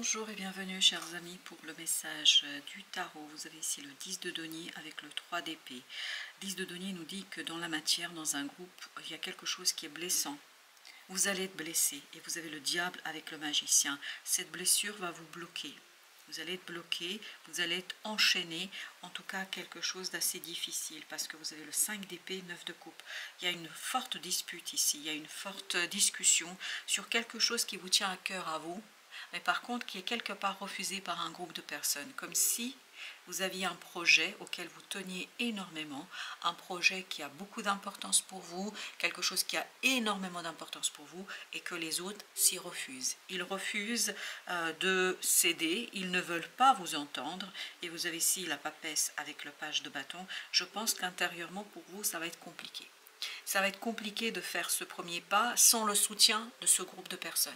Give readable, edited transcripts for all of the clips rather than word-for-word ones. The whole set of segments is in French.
Bonjour et bienvenue chers amis pour le message du tarot. Vous avez ici le 10 de denier avec le 3 d'épée. 10 de denier nous dit que dans la matière, dans un groupe, il y a quelque chose qui est blessant. Vous allez être blessé et vous avez le diable avec le magicien. Cette blessure va vous bloquer. Vous allez être bloqué, vous allez être enchaîné, en tout cas quelque chose d'assez difficile parce que vous avez le 5 d'épée, 9 de coupe. Il y a une forte dispute ici, il y a une forte discussion sur quelque chose qui vous tient à cœur à vous, mais par contre qui est quelque part refusé par un groupe de personnes, comme si vous aviez un projet auquel vous teniez énormément, un projet qui a beaucoup d'importance pour vous, quelque chose qui a énormément d'importance pour vous et que les autres s'y refusent. Ils refusent de céder, ils ne veulent pas vous entendre et vous avez ici la papesse avec le page de bâton. Je pense qu'intérieurement pour vous ça va être compliqué. Ça va être compliqué de faire ce premier pas sans le soutien de ce groupe de personnes.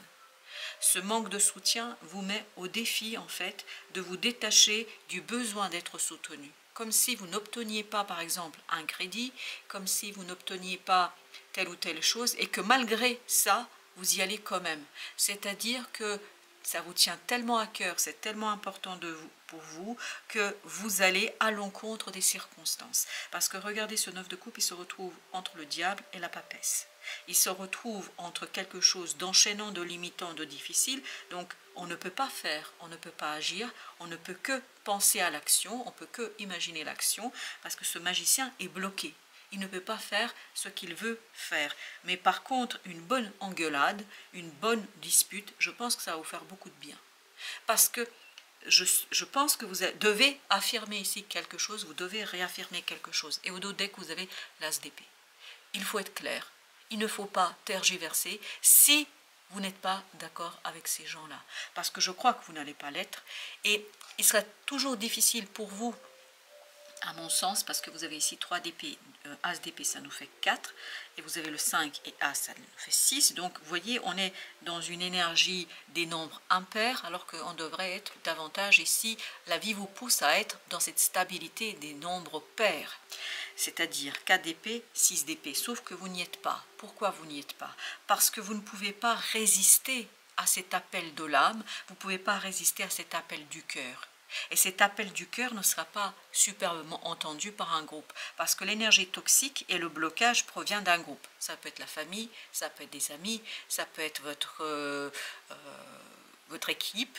Ce manque de soutien vous met au défi en fait de vous détacher du besoin d'être soutenu. Comme si vous n'obteniez pas par exemple un crédit, comme si vous n'obteniez pas telle ou telle chose et que malgré ça vous y allez quand même. C'est-à-dire que ça vous tient tellement à cœur, c'est tellement important pour vous que vous allez à l'encontre des circonstances. Parce que regardez ce 9 de coupe, il se retrouve entre le diable et la papesse. Il se retrouve entre quelque chose d'enchaînant, de limitant, de difficile. Donc on ne peut pas faire, on ne peut pas agir, on ne peut que penser à l'action, on ne peut que imaginer l'action parce que ce magicien est bloqué. Il ne peut pas faire ce qu'il veut faire. Mais par contre, une bonne engueulade, une bonne dispute, je pense que ça va vous faire beaucoup de bien. Parce que je pense que vous devez affirmer ici quelque chose, vous devez réaffirmer quelque chose. Et au dos deck, vous avez l'as d'épée. Il faut être clair. Il ne faut pas tergiverser si vous n'êtes pas d'accord avec ces gens-là. Parce que je crois que vous n'allez pas l'être. Et il sera toujours difficile pour vous, à mon sens, parce que vous avez ici 3 d'épée, As d'épée, ça nous fait 4, et vous avez le 5 et As, ça nous fait 6. Donc, vous voyez, on est dans une énergie des nombres impairs, alors qu'on devrait être davantage ici. La vie vous pousse à être dans cette stabilité des nombres pairs. C'est-à-dire 4 d'épée, 6 d'épée, sauf que vous n'y êtes pas. Pourquoi vous n'y êtes pas? Parce que vous ne pouvez pas résister à cet appel de l'âme, vous ne pouvez pas résister à cet appel du cœur. Et cet appel du cœur ne sera pas superbement entendu par un groupe, parce que l'énergie toxique et le blocage provient d'un groupe. Ça peut être la famille, ça peut être des amis, ça peut être votre équipe,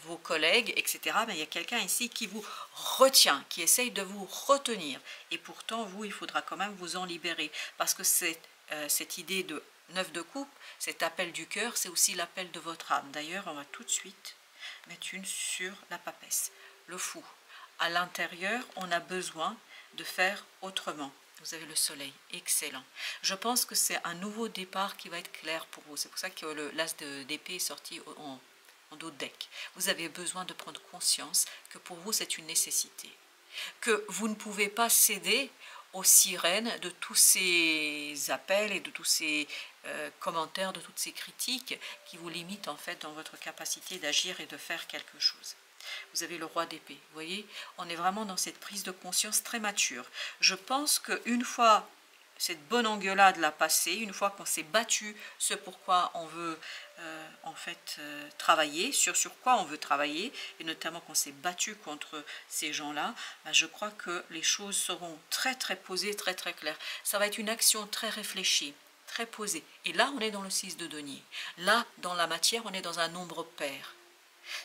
vos collègues, etc. Mais il y a quelqu'un ici qui vous retient, qui essaye de vous retenir. Et pourtant, vous, il faudra quand même vous en libérer. Parce que cette idée de 9 de coupe, cet appel du cœur, c'est aussi l'appel de votre âme. D'ailleurs, on va tout de suite mettre une sur la papesse. Le fou. À l'intérieur, on a besoin de faire autrement. Vous avez le soleil, excellent. Je pense que c'est un nouveau départ qui va être clair pour vous. C'est pour ça que l'as d'épée est sorti en dos de deck. Vous avez besoin de prendre conscience que pour vous c'est une nécessité, que vous ne pouvez pas céder aux sirènes de tous ces appels et de tous ces commentaires, de toutes ces critiques qui vous limitent en fait dans votre capacité d'agir et de faire quelque chose. Vous avez le roi d'épée, vous voyez, on est vraiment dans cette prise de conscience très mature. Je pense qu'une fois cette bonne engueulade l'a passé, une fois qu'on s'est battu ce pourquoi on veut en fait travailler, sur quoi on veut travailler, et notamment qu'on s'est battu contre ces gens-là, ben je crois que les choses seront très très posées, très très claires. Ça va être une action très réfléchie, très posée. Et là, on est dans le 6 de denier. Là, dans la matière, on est dans un nombre pair.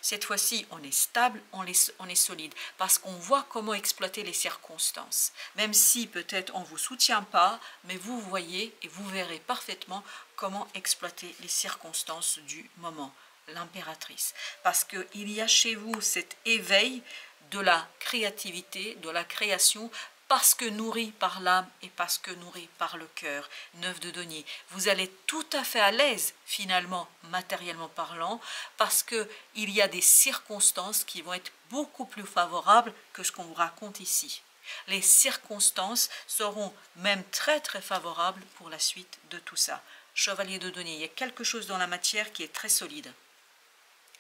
Cette fois-ci, on est stable, on est solide, parce qu'on voit comment exploiter les circonstances. Même si peut-être on ne vous soutient pas, mais vous voyez et vous verrez parfaitement comment exploiter les circonstances du moment, l'impératrice. Parce qu'il y a chez vous cet éveil de la créativité, de la création, parce que nourri par l'âme et parce que nourri par le cœur. 9 de denier. Vous allez tout à fait à l'aise, finalement, matériellement parlant, parce qu'il y a des circonstances qui vont être beaucoup plus favorables que ce qu'on vous raconte ici. Les circonstances seront même très très favorables pour la suite de tout ça. Chevalier de denier, il y a quelque chose dans la matière qui est très solide.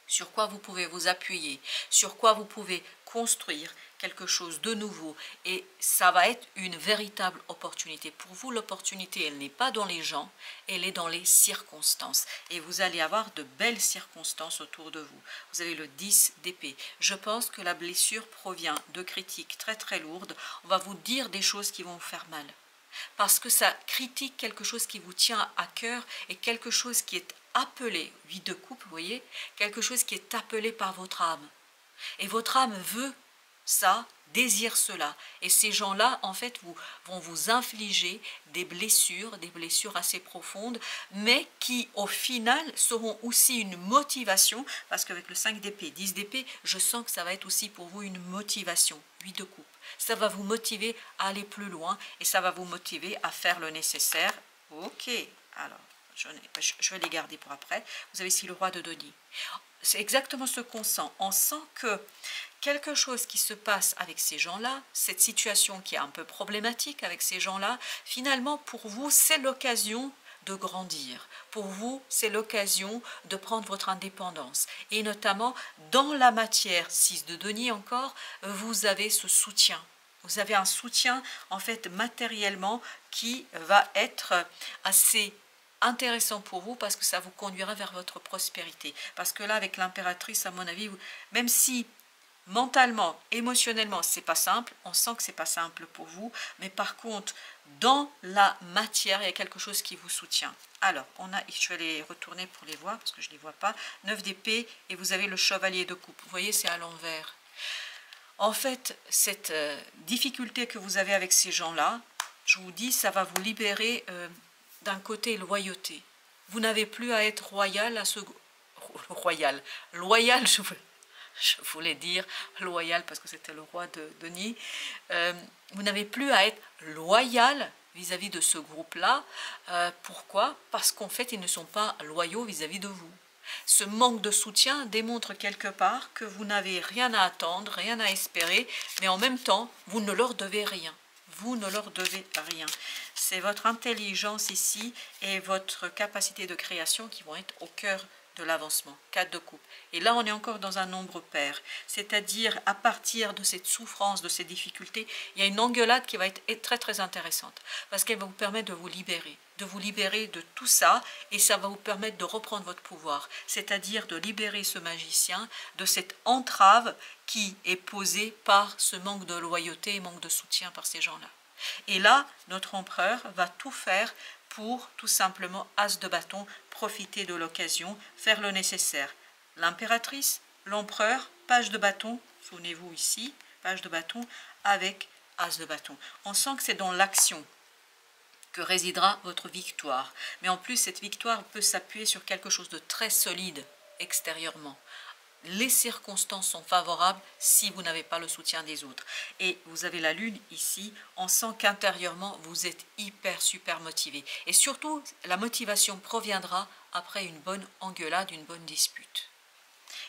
Sur quoi vous pouvez vous appuyer, sur quoi vous pouvez construire quelque chose de nouveau et ça va être une véritable opportunité. Pour vous, l'opportunité, elle n'est pas dans les gens, elle est dans les circonstances. Et vous allez avoir de belles circonstances autour de vous. Vous avez le 10 d'épée. Je pense que la blessure provient de critiques très très lourdes. On va vous dire des choses qui vont vous faire mal. Parce que ça critique quelque chose qui vous tient à cœur et quelque chose qui est appelé, 8 de coupe, vous voyez, quelque chose qui est appelé par votre âme. Et votre âme veut ça, désire cela. Et ces gens-là, en fait, vont vous infliger des blessures assez profondes, mais qui, au final, seront aussi une motivation, parce qu'avec le 5 d'épée, 10 d'épée, je sens que ça va être aussi pour vous une motivation, 8 de coupe. Ça va vous motiver à aller plus loin, et ça va vous motiver à faire le nécessaire. Ok, alors, je vais les garder pour après. Vous avez ici le roi de denier. C'est exactement ce qu'on sent. On sent que quelque chose qui se passe avec ces gens-là, cette situation qui est un peu problématique avec ces gens-là, finalement, pour vous, c'est l'occasion de grandir. Pour vous, c'est l'occasion de prendre votre indépendance. Et notamment, dans la matière, 6 de denier encore, vous avez ce soutien. Vous avez un soutien, en fait, matériellement, qui va être assez intéressant pour vous parce que ça vous conduira vers votre prospérité. Parce que là, avec l'impératrice, à mon avis, même si mentalement, émotionnellement, c'est pas simple, on sent que c'est pas simple pour vous, mais par contre, dans la matière, il y a quelque chose qui vous soutient. Alors, je vais les retourner pour les voir, parce que je ne les vois pas, 9 d'épée, et vous avez le chevalier de coupe. Vous voyez, c'est à l'envers. En fait, cette difficulté que vous avez avec ces gens-là, je vous dis, ça va vous libérer d'un côté loyauté. Vous n'avez plus à être royal à ce... Loyal, je voulais dire loyal parce que c'était le roi de Denis. Vous n'avez plus à être loyal vis-à-vis de ce groupe-là. Pourquoi? Parce qu'en fait, ils ne sont pas loyaux vis-à-vis de vous. Ce manque de soutien démontre quelque part que vous n'avez rien à attendre, rien à espérer, mais en même temps, vous ne leur devez rien. Vous ne leur devez rien. C'est votre intelligence ici et votre capacité de création qui vont être au cœur de l'avancement. 4 de coupe. Et là, on est encore dans un nombre pair. C'est-à-dire, à partir de cette souffrance, de ces difficultés, il y a une engueulade qui va être très très intéressante. Parce qu'elle va vous permettre de vous libérer de tout ça, et ça va vous permettre de reprendre votre pouvoir. C'est-à-dire de libérer ce magicien de cette entrave qui est posée par ce manque de loyauté et manque de soutien par ces gens-là. Et là, notre empereur va tout faire pour tout simplement, as de bâton, profiter de l'occasion, faire le nécessaire. L'impératrice, l'empereur, page de bâton, souvenez-vous ici, page de bâton avec as de bâton. On sent que c'est dans l'action que résidera votre victoire. Mais en plus, cette victoire peut s'appuyer sur quelque chose de très solide extérieurement. Les circonstances sont favorables si vous n'avez pas le soutien des autres. Et vous avez la lune ici, on sent qu'intérieurement, vous êtes hyper, super motivé. Et surtout, la motivation proviendra après une bonne engueulade, une bonne dispute.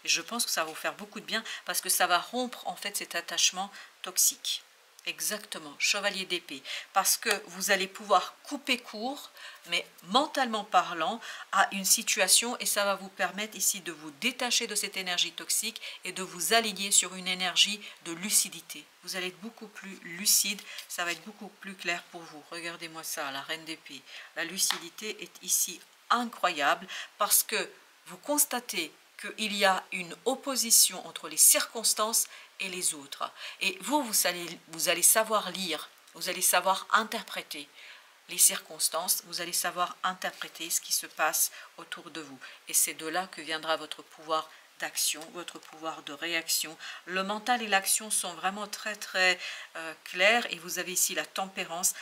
Et je pense que ça va vous faire beaucoup de bien parce que ça va rompre en fait cet attachement toxique. Exactement, chevalier d'épée, parce que vous allez pouvoir couper court, mais mentalement parlant, à une situation et ça va vous permettre ici de vous détacher de cette énergie toxique et de vous aligner sur une énergie de lucidité. Vous allez être beaucoup plus lucide, ça va être beaucoup plus clair pour vous. Regardez-moi ça, la reine d'épée. La lucidité est ici incroyable parce que vous constatez qu'il y a une opposition entre les circonstances et les autres. Et vous allez savoir lire, vous allez savoir interpréter les circonstances, vous allez savoir interpréter ce qui se passe autour de vous. Et c'est de là que viendra votre pouvoir d'action, votre pouvoir de réaction. Le mental et l'action sont vraiment très très clairs et vous avez ici la tempérance.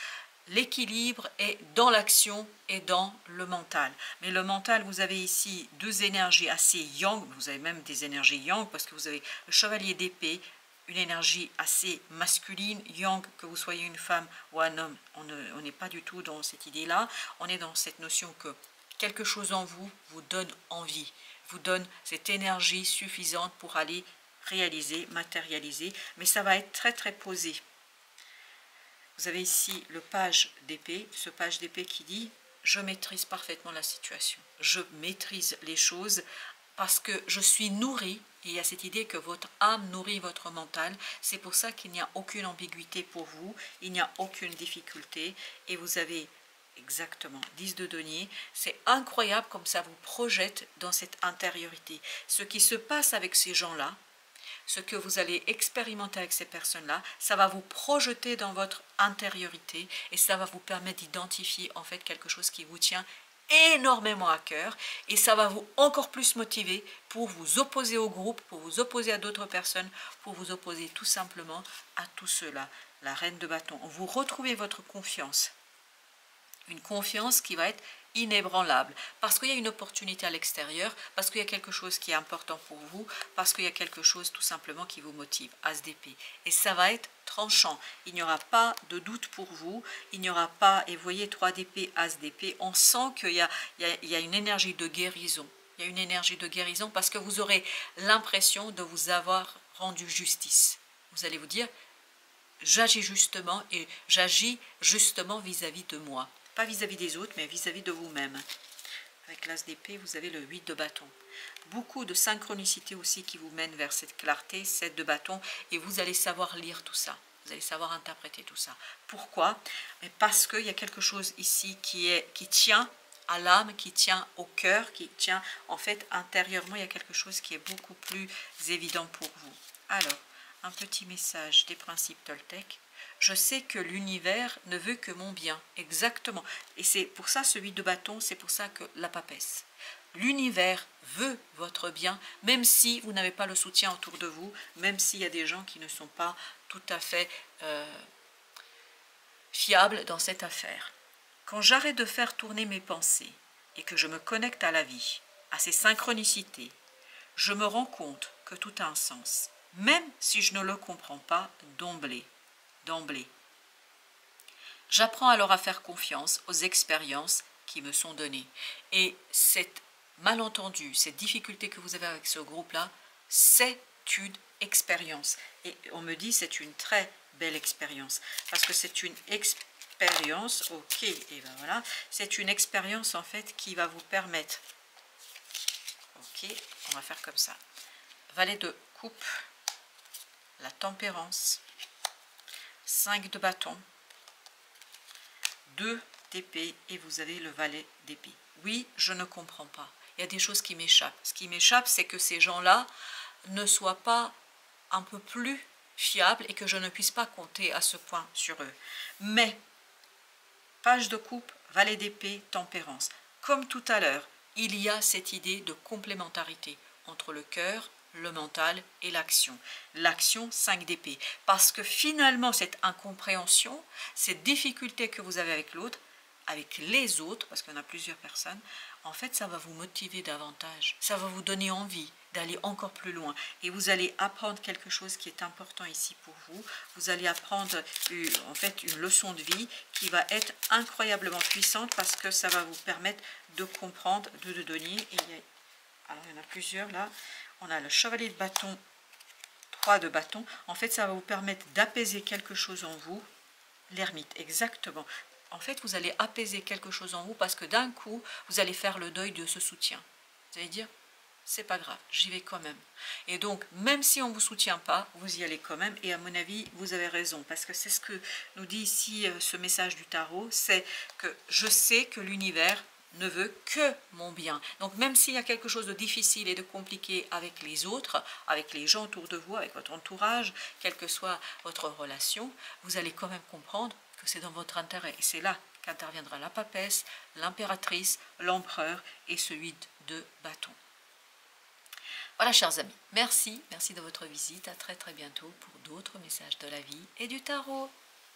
L'équilibre est dans l'action et dans le mental. Mais le mental, vous avez ici deux énergies assez yang, vous avez même des énergies yang parce que vous avez le chevalier d'épée, une énergie assez masculine, yang, que vous soyez une femme ou un homme. On n'est pas du tout dans cette idée-là. On est dans cette notion que quelque chose en vous vous donne envie, vous donne cette énergie suffisante pour aller réaliser, matérialiser. Mais ça va être très très posé. Vous avez ici le page d'épée, ce page d'épée qui dit « Je maîtrise parfaitement la situation, je maîtrise les choses parce que je suis nourri Et il y a cette idée que votre âme nourrit votre mental. C'est pour ça qu'il n'y a aucune ambiguïté pour vous, il n'y a aucune difficulté. Et vous avez exactement 10 de denier. C'est incroyable comme ça vous projette dans cette intériorité. Ce qui se passe avec ces gens-là, ce que vous allez expérimenter avec ces personnes-là, ça va vous projeter dans votre intériorité et ça va vous permettre d'identifier en fait quelque chose qui vous tient énormément à cœur et ça va vous encore plus motiver pour vous opposer au groupe, pour vous opposer à d'autres personnes, pour vous opposer tout simplement à tout cela. La reine de bâton, vous retrouvez votre confiance. Une confiance qui va être inébranlable, parce qu'il y a une opportunité à l'extérieur, parce qu'il y a quelque chose qui est important pour vous, parce qu'il y a quelque chose tout simplement qui vous motive, As d'épée. Et ça va être tranchant, il n'y aura pas de doute pour vous, il n'y aura pas, et vous voyez 3 d'épée, As d'épée, on sent qu'il y a une énergie de guérison, il y a une énergie de guérison parce que vous aurez l'impression de vous avoir rendu justice. Vous allez vous dire, j'agis justement et j'agis justement vis-à-vis de moi. Pas vis-à-vis des autres, mais vis-à-vis de vous-même. Avec l'As d'épée, vous avez le 8 de bâton. Beaucoup de synchronicité aussi qui vous mène vers cette clarté, 7 de bâton, et vous allez savoir lire tout ça. Vous allez savoir interpréter tout ça. Pourquoi? Parce qu'il y a quelque chose ici qui tient à l'âme, qui tient au cœur, qui tient, en fait, intérieurement, il y a quelque chose qui est beaucoup plus évident pour vous. Alors, un petit message des principes Toltec. Je sais que l'univers ne veut que mon bien, exactement. Et c'est pour ça, ce 8 de bâton, c'est pour ça que la papesse. L'univers veut votre bien, même si vous n'avez pas le soutien autour de vous, même s'il y a des gens qui ne sont pas tout à fait fiables dans cette affaire. Quand j'arrête de faire tourner mes pensées et que je me connecte à la vie, à ses synchronicités, je me rends compte que tout a un sens, même si je ne le comprends pas d'emblée. J'apprends alors à faire confiance aux expériences qui me sont données. Et cette malentendu, cette difficulté que vous avez avec ce groupe-là, c'est une expérience. Et on me dit c'est une très belle expérience. Parce que c'est une expérience, ok, et ben voilà, c'est une expérience en fait qui va vous permettre, ok, on va faire comme ça. Valet de coupe, la tempérance, 5 de bâton, 2 d'épée et vous avez le valet d'épée. Oui, je ne comprends pas. Il y a des choses qui m'échappent. Ce qui m'échappe, c'est que ces gens-là ne soient pas un peu plus fiables et que je ne puisse pas compter à ce point sur eux. Mais, page de coupe, valet d'épée, tempérance. Comme tout à l'heure, il y a cette idée de complémentarité entre le cœur, le mental et l'action. L'action 5 d'épée. Parce que finalement, cette incompréhension, cette difficulté que vous avez avec l'autre, avec les autres, parce qu'il y en a plusieurs personnes, en fait, ça va vous motiver davantage. Ça va vous donner envie d'aller encore plus loin. Et vous allez apprendre quelque chose qui est important ici pour vous. Vous allez apprendre en fait une leçon de vie qui va être incroyablement puissante parce que ça va vous permettre de comprendre, de donner. Alors, il y en a plusieurs là. On a le chevalier de bâton, 3 de bâton. En fait, ça va vous permettre d'apaiser quelque chose en vous. L'ermite, exactement. En fait, vous allez apaiser quelque chose en vous parce que d'un coup, vous allez faire le deuil de ce soutien. Vous allez dire, c'est pas grave, j'y vais quand même. Et donc, même si on ne vous soutient pas, vous y allez quand même. Et à mon avis, vous avez raison. Parce que c'est ce que nous dit ici ce message du tarot. C'est que je sais que l'univers ne veut que mon bien. Donc même s'il y a quelque chose de difficile et de compliqué avec les autres, avec les gens autour de vous, avec votre entourage, quelle que soit votre relation, vous allez quand même comprendre que c'est dans votre intérêt. Et c'est là qu'interviendra la papesse, l'impératrice, l'empereur et ce 8 de bâton. Voilà, chers amis, merci de votre visite. À très bientôt pour d'autres messages de la vie et du tarot.